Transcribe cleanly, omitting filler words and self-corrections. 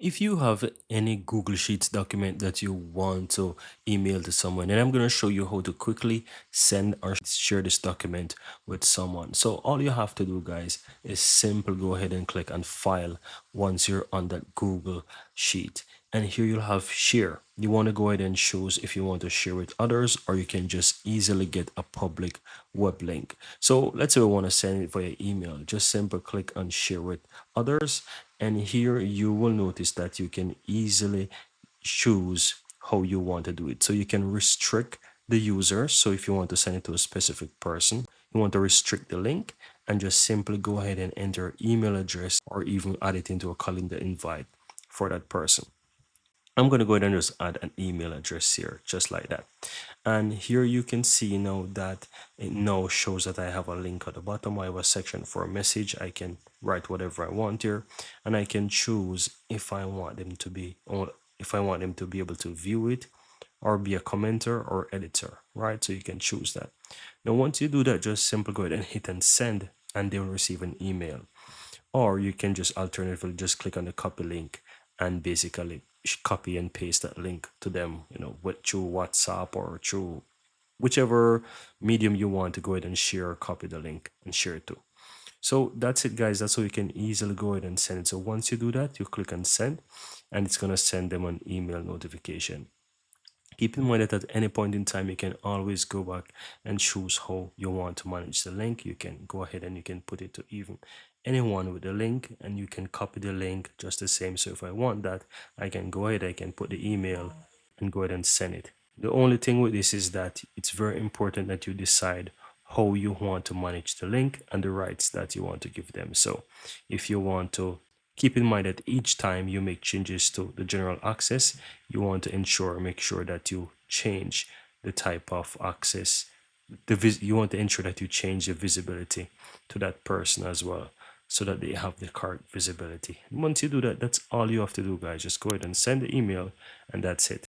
If you have any Google Sheets document that you want to email to someone, and I'm going to show you how to quickly send or share this document with someone. So all you have to do, guys, is simple go ahead and click on File once you're on that Google Sheet. And here you'll have share. You want to go ahead and choose if you want to share with others, or you can just easily get a public web link. So let's say we want to send it via email. Just simple click on share with others, and here you will notice that you can easily choose how you want to do it. So you can restrict the user. So if you want to send it to a specific person, you want to restrict the link, and just simply go ahead and enter email address or even add it into a calendar invite for that person. I'm going to go ahead and just add an email address here, just like that. And here you can see now that it now shows that I have a link at the bottom. I have a section for a message. I can write whatever I want here, and I can choose if I want them to be, or if I want them to be able to view it, or be a commenter or editor, right? So you can choose that. Now, once you do that, just simply go ahead and hit and send, and they will receive an email. Or you can just alternatively just click on the copy link and basically copy and paste that link to them, through WhatsApp or through whichever medium you want to go ahead and share or copy the link and share it to. So that's it, guys. That's how you can easily go ahead and send it. So once you do that, you click on send, and it's going to send them an email notification. Keep in mind that at any point in time, you can always go back and choose how you want to manage the link. You can go ahead and you can put it to even anyone with the link, and you can copy the link just the same. So if I want that, I can go ahead, I can put the email and go ahead and send it. The only thing with this is that it's very important that you decide how you want to manage the link and the rights that you want to give them. So if you want to keep in mind that each time you make changes to the general access, you want to make sure that you change the type of access. You want to ensure that you change the visibility to that person as well, so that they have the correct visibility. And once you do that, that's all you have to do, guys. Just go ahead and send the email, and that's it.